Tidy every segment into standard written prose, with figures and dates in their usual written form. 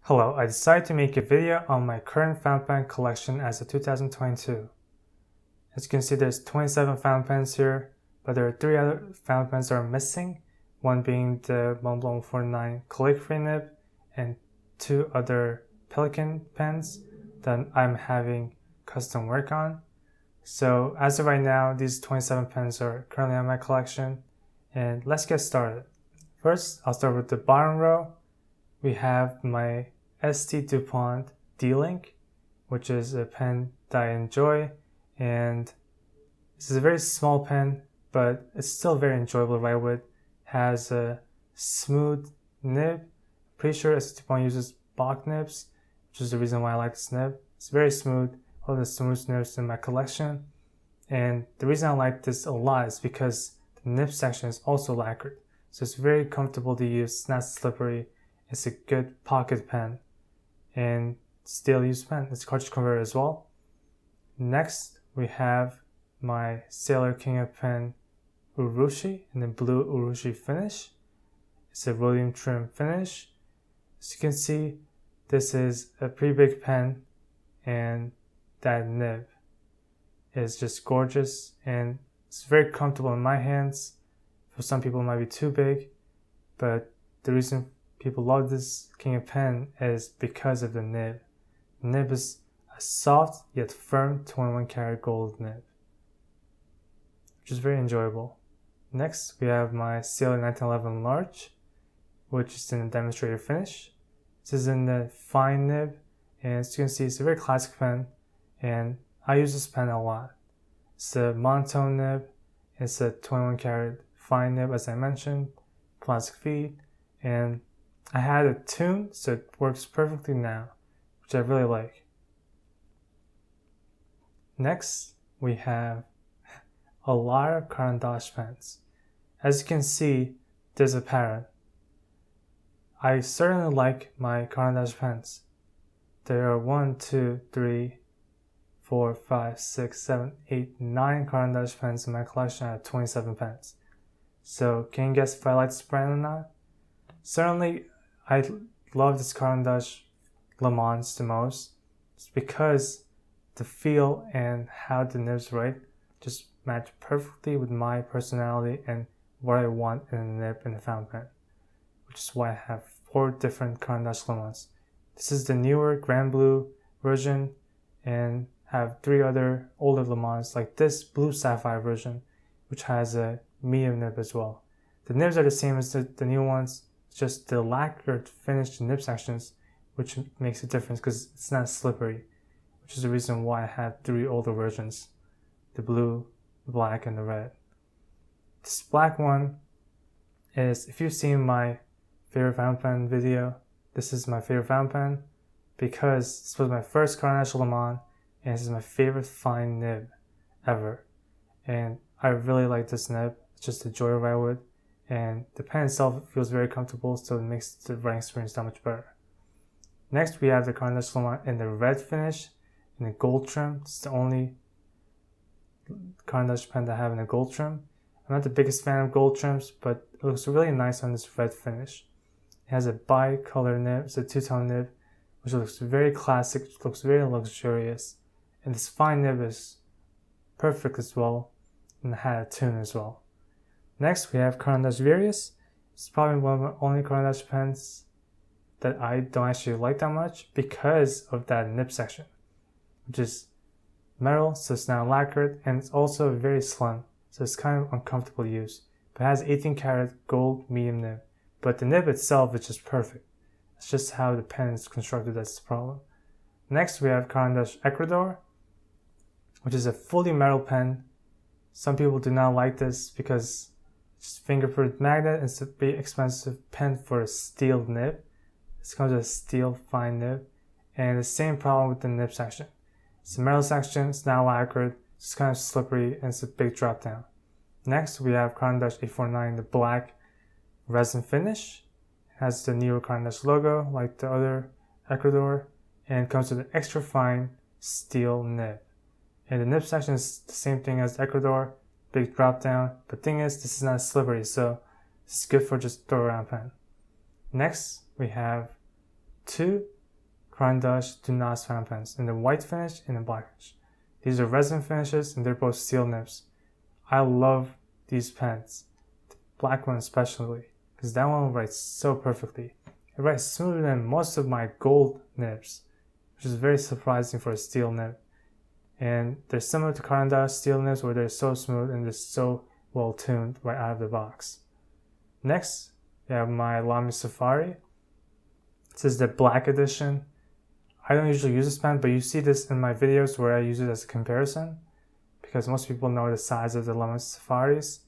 Hello, I decided to make a video on my current fountain pen collection as of 2022. As you can see, there's 27 fountain pens here, but there are 3 other fountain pens that are missing, one being the Montblanc 49 calligraphy nib and 2 other Pelikan pens that I'm having custom work on. So as of right now, these 27 pens are currently on my collection, and let's get started. First, I'll start with the bottom row. We have my ST DuPont DLink, which is a pen that I enjoy, and this is a very small pen, but it's still very enjoyable to write with. Has a smooth nib. Pretty sure ST DuPont uses Bach nibs, which is the reason why I like this nib. It's very smooth, one of the smoothest nibs in my collection, and the reason I like this a lot is because the nib section is also lacquered, so it's very comfortable to use. It's not slippery. It's a good pocket pen and still use pen. It's cartridge converter as well. Next, we have my Sailor King of Pen Urushi in the blue Urushi finish. It's a rhodium trim finish. As you can see, this is a pretty big pen, and that nib is just gorgeous and it's very comfortable in my hands. For some people it might be too big, but the reason people love this King of Pen is because of the nib. The nib is a soft yet firm 21 karat gold nib, which is very enjoyable. Next, we have my Sailor 1911 Large, which is in a demonstrator finish. This is in the fine nib, and as you can see, it's a very classic pen, and I use this pen a lot. It's a monotone nib. It's a 21 karat fine nib, as I mentioned, plastic feed, and I had a tune, so it works perfectly now, which I really like. Next, we have a lot of Caran pens. As you can see, there's a pattern. I certainly like my Caran pens. There are 1, 2, 3, 4, 5, 6, 7, 8, 9 Caran pens in my collection. I have 27 pens. So can you guess if I like this brand or not? Certainly, I love this Caran Le Mans the most. It's because the feel and how the nibs write just match perfectly with my personality and what I want in a nib in a fountain pen, which is why I have 4 different Caran Le Mans. This is the newer Grand Blue version, and have 3 other older Le Mans like this Blue Sapphire version, which has a medium nib as well. The nibs are the same as the new ones, just the lacquered finished nib sections, which makes a difference because it's not slippery, which is the reason why I have 3 older versions: the blue, the black, and the red. This black one is, if you've seen my favorite fountain pen video, this is my favorite fountain pen because this was my first Caran Le Mans, and this is my favorite fine nib ever. And I really like this nib. It's just a joy to write with, and the pen itself feels very comfortable, so it makes the writing experience that much better. Next, we have the Caran Le Mans in the red finish, in the gold trim. It's the only Caran pen that I have in a gold trim. I'm not the biggest fan of gold trims, but it looks really nice on this red finish. It has a bi-color nib, it's a 2-tone nib, which looks very classic, it looks very luxurious. And this fine nib is perfect as well, and it had a tune as well. Next, we have Caran Various. It's probably one of the only Caran pens that I don't actually like that much because of that nib section, which is metal, so it's not lacquered, and it's also very slim, so it's kind of uncomfortable to use. But it has 18 karat gold medium nib, but the nib itself is just perfect. It's just how the pen is constructed that's the problem. Next, we have Caran Ecuador, which is a fully metal pen. Some people do not like this because it's fingerprint magnet. It's a big expensive pen for a steel nib. It comes with a steel fine nib, and the same problem with the nib section. It's a metal section, it's not lacquered, it's kind of slippery, and it's a big drop down. Next, we have Caran 849, the black resin finish. It has the newer Caran logo like the other Ecuador, and comes with an extra fine steel nib. And the nib section is the same thing as Ecuador, big drop down, but thing is, this is not slippery, so this is good for just throw around pen. Next, we have 2 Caran d'Ache do NAS fountain pens in the white finish and the black finish. These are resin finishes and they're both steel nibs. I love these pens, the black one especially, because that one writes so perfectly. It writes smoother than most of my gold nibs, which is very surprising for a steel nib. And they're similar to Caran d'Ache steel nibs where they're so smooth and they're so well tuned right out of the box. Next, we have my Lamy Safari. This is the black edition. I don't usually use this pen, but you see this in my videos where I use it as a comparison because most people know the size of the Lamy Safaris.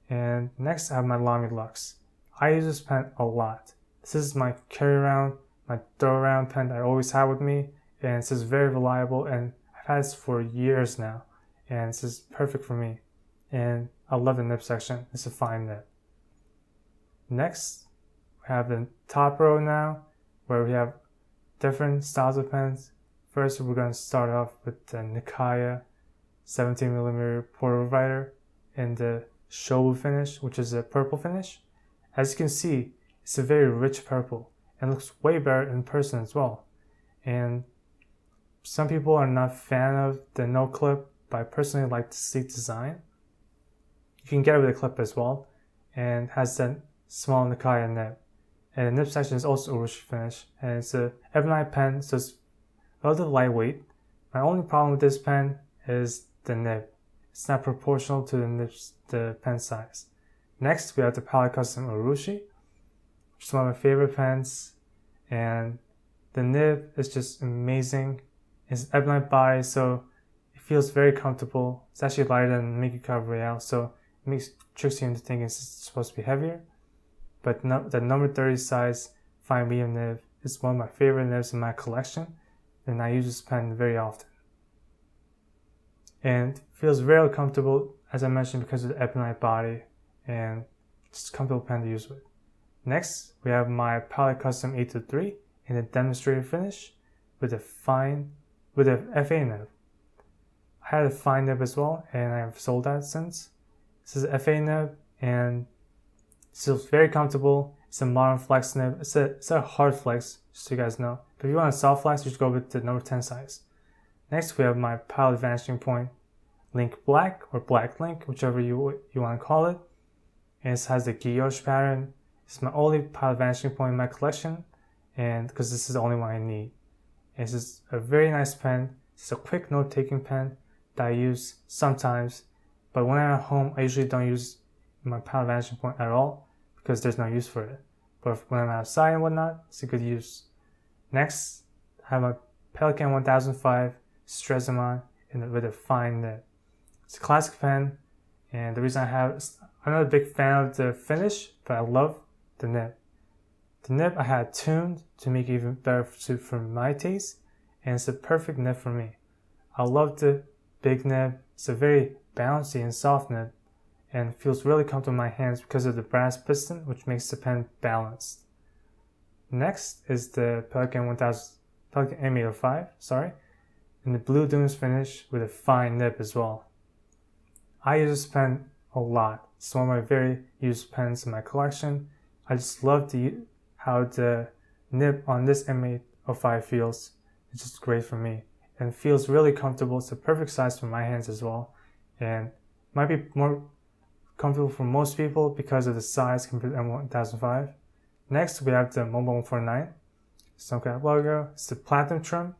And next, I have my Lamy Lux. I use this pen a lot. This is my carry around, my throw around pen that I always have with me, and this is very reliable, and I've had this for years now, and this is perfect for me. And I love the nib section. It's a fine nib. Next, we have the top row now, where we have different styles of pens. First, we're going to start off with the Nakaya 17mm portable writer in the Shobu finish, which is a purple finish. As you can see, it's a very rich purple and looks way better in person as well. And some people are not a fan of the no clip, but I personally like the sleek design. You can get it with a clip as well, and has that small Nakaya nib. And the nib section is also urushi finish, and it's a ebonite pen, so it's relatively lightweight. My only problem with this pen is the nib. It's not proportional to the pen size. Next, we have the Pelikan Urushi, which is one of my favorite pens, and the nib is just amazing. It's ebonite body, so it feels very comfortable. It's actually lighter than Namiki Royale, so it tricks you into thinking it's supposed to be heavier. But the number 30 size fine medium nib is one of my favorite nibs in my collection, and I use this pen very often. And feels very comfortable, as I mentioned, because of the ebonite body, and it's a comfortable pen to use with. Next, we have my Pelikan 823 in a demonstrator finish with a FA nib. I had a fine nib as well, and I have sold that since. This is a FA nib, and it feels very comfortable. It's a modern flex nib. It's a hard flex, just so you guys know. But if you want a soft flex, you should go with the number 10 size. Next, we have my Pilot Vanishing Point Link Black, or Black Link, whichever you want to call it. And it has the guilloche pattern. It's my only Pilot Vanishing Point in my collection, and because this is the only one I need. And it's just a very nice pen. It's a quick note-taking pen that I use sometimes, but when I'm at home, I usually don't use my Pilot Vanishing Point at all because there's no use for it. But when I'm outside and whatnot, it's a good use. Next, I have my Pelikan 1005 Stresemann with a fine nib. It's a classic pen, and the reason I'm not a big fan of the finish, but I love the nib. The nib I had tuned to make it even better for my taste, and it's a perfect nib for me. I love the big nib. It's a very bouncy and soft nib, and feels really comfortable in my hands because of the brass piston, which makes the pen balanced. Next is the Pelikan M805, in the blue dunes finish with a fine nib as well. I use this pen a lot. It's one of my very used pens in my collection. I just love how the nib on this M805 feels. It's just great for me and feels really comfortable. It's the perfect size for my hands as well, and might be more comfortable for most people because of the size compared to M1005. Next, we have the Montblanc 149. Some kind of logo. It's the platinum trim,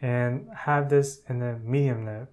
and have this in the medium nib,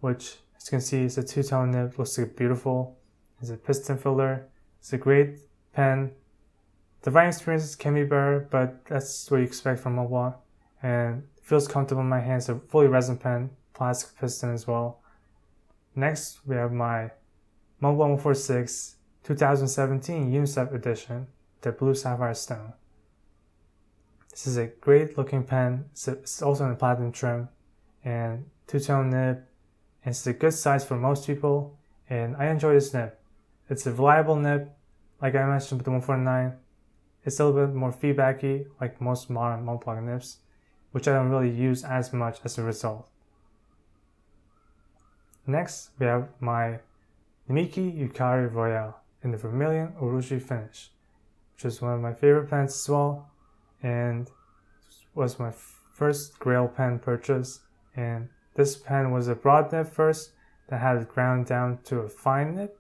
which, as you can see, it's a two-tone nib. Looks like beautiful. It's a piston filler. It's a great pen. The writing experience can be better, but that's what you expect from Montblanc, and it feels comfortable in my hands. It's a fully resin pen, plastic piston as well. Next, we have my Montblanc 146 2017 UNICEF edition, the blue sapphire stone. This is a great looking pen. It's also in a platinum trim and two-tone nib, and it's a good size for most people, and I enjoy this nib. It's a reliable nib, like I mentioned with the 149. It's a little bit more feedbacky, like most modern Montblanc nibs, which I don't really use as much as a result. Next, we have my Namiki Royale in the vermilion urushi finish, which is one of my favorite pens as well. and was my first Grail pen purchase. And this pen was a broad nib first that had it ground down to a fine nib,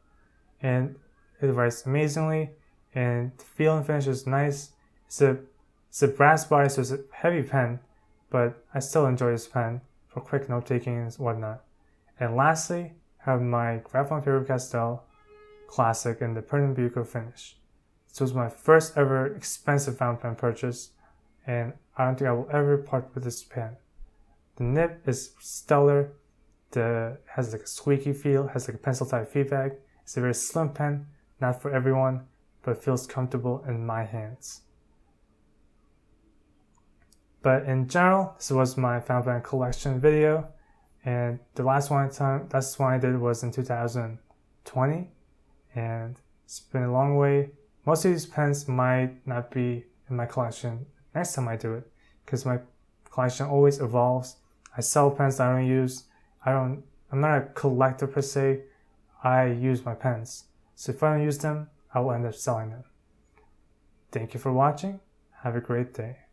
and it writes amazingly, and the feel and finish is nice. It's a brass body, so it's a heavy pen, but I still enjoy this pen for quick note taking and whatnot. And lastly, I have my Graf Von Faber Castell Classic in the Pernambuco finish. This was my first ever expensive fountain pen purchase, and I don't think I will ever part with this pen. The nib is stellar. Has like a squeaky feel, has like a pencil type feedback. It's a very slim pen, not for everyone, but feels comfortable in my hands. But in general, this was my fountain pen collection video, and the last one I did was in 2020, and it's been a long way. Most of these pens might not be in my collection next time I do it, because my collection always evolves. I sell pens that I don't use. I'm not a collector per se. I use my pens. So if I don't use them, I will end up selling them. Thank you for watching. Have a great day.